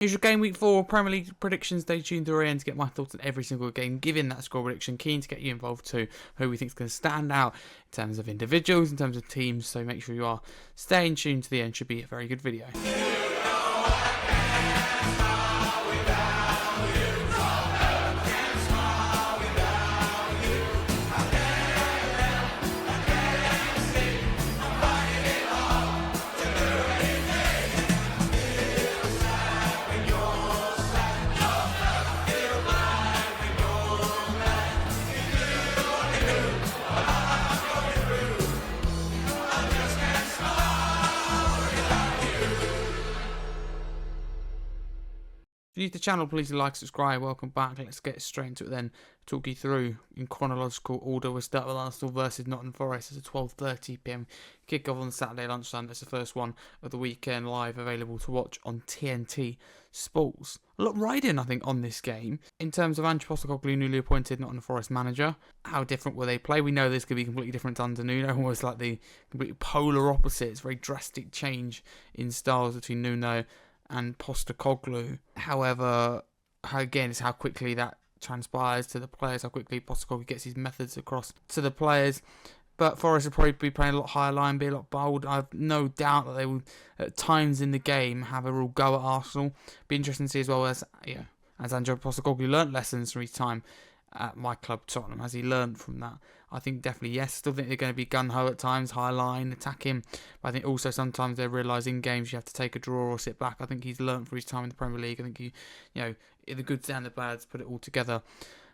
Here's your Game Week 4 Premier League predictions. Stay tuned through end to get my thoughts on every single game, given that score prediction. Keen to get you involved too, who we think is going to stand out in terms of individuals, in terms of teams, so make sure you are staying tuned to the end. Should be a very good video. If you're new to the channel, please like, subscribe, welcome back. Let's get straight into it then. Talk you through in chronological order. We'll start with Arsenal versus Nottingham Forest. It's a 12:30pm kickoff on Saturday lunchtime. That's the first one of the weekend, live, available to watch on TNT Sports. A lot riding, I think, on this game. In terms of Ange Postecoglou, newly appointed Nottingham Forest manager, how different will they play? We know this could be completely different under Nuno, almost like the completely polar opposites. Very drastic change in styles between Nuno and Postecoglou. However, again, it's how quickly that transpires to the players, how quickly Postecoglou gets his methods across to the players. But Forest will probably be playing a lot higher line, be a lot bold. I've no doubt that they will, at times in the game, have a real go at Arsenal. Be interesting to see as well as Ange Postecoglou learnt lessons from his time at my club Tottenham. Has he learned from that? I think definitely yes. Still think they're going to be gun-ho at times, high line, attack him. But I think also sometimes they realise in games you have to take a draw or sit back. I think he's learnt from his time in the Premier League. I think he, in the goods and the bads, put it all together.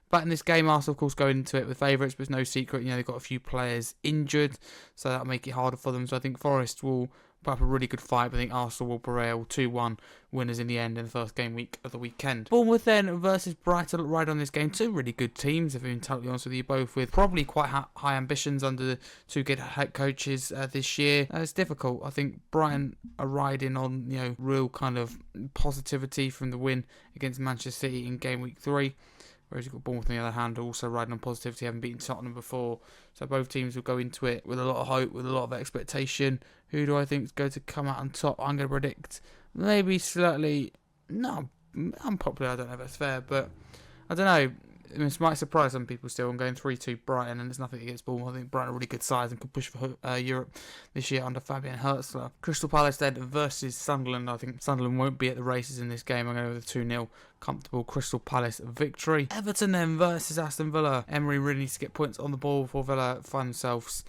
But in this game, Arsenal, of course, go into it with favourites, but it's no secret. They've got a few players injured, so that'll make it harder for them. So I think Forest will put up a really good fight, but I think Arsenal will prevail 2-1 winners in the end in the first game week of the weekend. Bournemouth then versus Brighton, right on this game. Two really good teams, if I'm totally honest with you, both with probably quite high ambitions under the two good head coaches this year. It's difficult. I think Brighton are riding on real kind of positivity from the win against Manchester City in game week 3. Whereas you've got Bournemouth on the other hand, also riding on positivity, having beaten Tottenham before. So both teams will go into it with a lot of hope, with a lot of expectation. Who do I think is going to come out on top? I'm going to predict maybe slightly, no, unpopular, I don't know if that's fair, but I don't know. This might surprise some people still. I'm going 3-2 Brighton, and there's nothing against Bournemouth. I think Brighton are really good size and could push for Europe this year under Fabian Hertzler. Crystal Palace then versus Sunderland. I think Sunderland won't be at the races in this game. I'm going with a 2-0 comfortable Crystal Palace victory. Everton then versus Aston Villa. Emery really needs to get points on the ball before Villa find themselves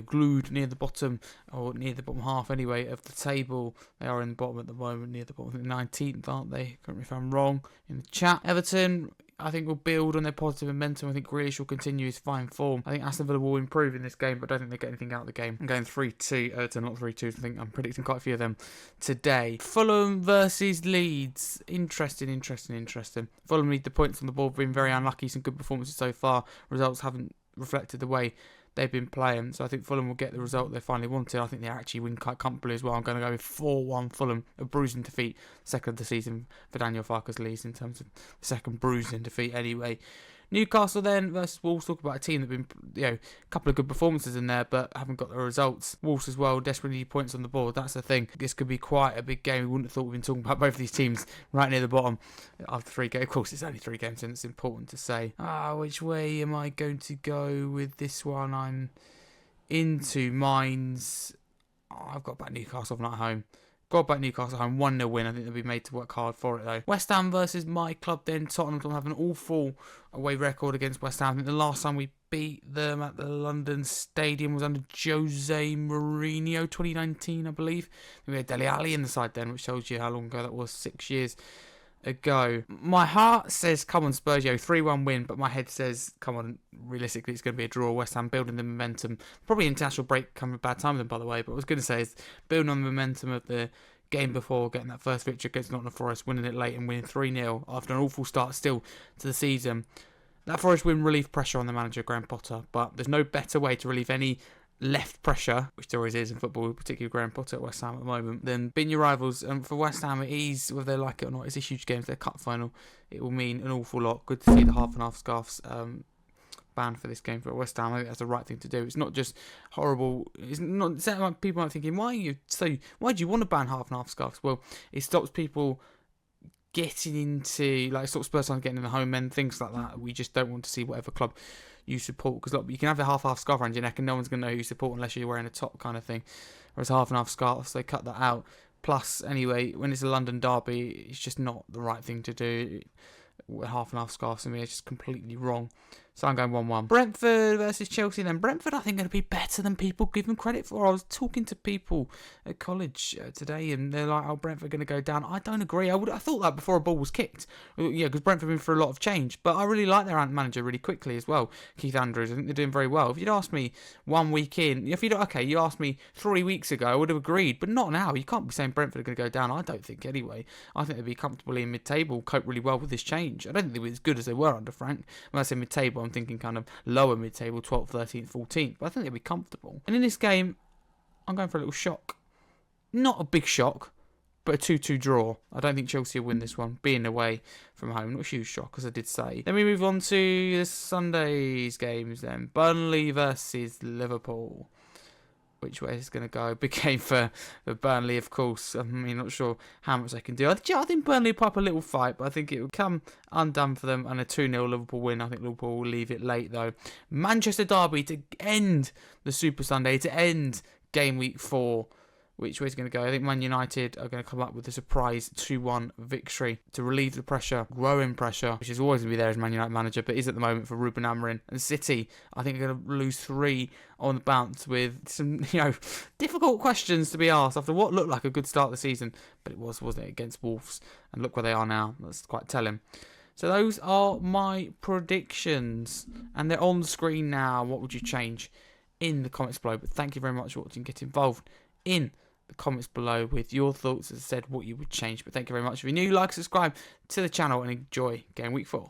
glued near the bottom, or near the bottom half anyway, of the table. They are in the bottom at the moment, near the bottom, I think 19th, aren't they? Correct me if I'm wrong in the chat. Everton, I think, will build on their positive momentum. I think Grealish will continue his fine form. I think Aston Villa will improve in this game, but I don't think they get anything out of the game. I'm going 3-2 Everton, not 3-2. I think I'm predicting quite a few of them today. Fulham versus Leeds. Interesting. Fulham need the points on the board. Been very unlucky. Some good performances so far. Results haven't reflected the way they've been playing, so I think Fulham will get the result they finally wanted. I think they actually win quite comfortably as well. I'm going to go with 4-1 Fulham, a bruising defeat, second of the season for Daniel Farke's Leeds in terms of the second bruising defeat anyway. Newcastle then versus Wolves. Talk about a team that have been, a couple of good performances in there, but haven't got the results. Wolves as well, desperately need points on the board. That's the thing. This could be quite a big game. We wouldn't have thought we've been talking about both of these teams right near the bottom after 3 games. Of course, it's only 3 games, and it's important to say. Which way am I going to go with this one? I'm into mines. I've got back Newcastle not at home. Got back Newcastle home, 1-0 win. I think they'll be made to work hard for it though. West Ham versus my club then. Tottenham have an awful away record against West Ham. I think the last time we beat them at the London Stadium was under Jose Mourinho, 2019 I believe. We had Dele Alli in the side then, which tells you how long ago that was, 6 years ago. My heart says come on Spurs, 3-1 win, but my head says come on, realistically it's going to be a draw. West Ham building the momentum, probably international break coming a bad time with them by the way, but what I was going to say is building on the momentum of the game before, getting that first victory against Nottingham Forest, winning it late and winning 3-0 after an awful start still to the season. That Forest win relieved pressure on the manager Graham Potter, but there's no better way to relieve any left pressure, which there always is in football, particularly Graham Potter at West Ham at the moment, then beating your rivals. And for West Ham, it is, whether they like it or not, it's a huge game. It's their cup final. It will mean an awful lot. Good to see the half and half scarves banned for this game for West Ham. I think that's the right thing to do. It's not just horrible. It's not. It's like people are thinking, why do you want to ban half and half scarves? Well, it stops people getting into, like, sort of Spurs fans getting in the home end, things like that. We just don't want to see whatever club you support, because you can have a half scarf around your neck and no one's going to know who you support unless you're wearing a top kind of thing, whereas half and half scarves, they cut that out. Plus, anyway, when it's a London derby, it's just not the right thing to do. Half and half scarves for me is just completely wrong. So I'm going 1-1. Brentford versus Chelsea then. Brentford, I think, are going to be better than people give them credit for. I was talking to people at college today, and they're like, oh, Brentford are going to go down. I don't agree. I thought that before a ball was kicked. Yeah, because Brentford have been through a lot of change. But I really like their manager really quickly as well, Keith Andrews. I think they're doing very well. If you'd asked me 1 week in, you asked me 3 weeks ago, I would have agreed. But not now. You can't be saying Brentford are going to go down. I don't think anyway. I think they'll be comfortably in mid-table, cope really well with this change. I don't think they'll be as good as they were under Frank. When I say mid-table, I'm thinking kind of lower mid-table, 12th, 13th, 14th. But I think they'll be comfortable. And in this game, I'm going for a little shock. Not a big shock, but a 2-2 draw. I don't think Chelsea will win this one, being away from home. Not a huge shock, as I did say. Then we move on to this Sunday's games then. Burnley versus Liverpool. Which way is going to go? Big game for Burnley, of course. I mean, not sure how much they can do. I think Burnley will put up a little fight, but I think it will come undone for them, and a 2-0 Liverpool win. I think Liverpool will leave it late, though. Manchester derby to end the Super Sunday, to end Game Week 4. Which way is going to go? I think Man United are going to come up with a surprise 2-1 victory to relieve the pressure, growing pressure, which is always going to be there as Man United manager, but is at the moment for Ruben Amorim. And City, I think, are going to lose 3 on the bounce with some, difficult questions to be asked after what looked like a good start of the season, but it wasn't it, against Wolves? And look where they are now. That's quite telling. So those are my predictions, and they're on the screen now. What would you change in the comments below? But thank you very much for watching. Get involved in the comments below with your thoughts, as I said, what you would change. But thank you very much. If you're new, like, subscribe to the channel, and enjoy Game Week 4.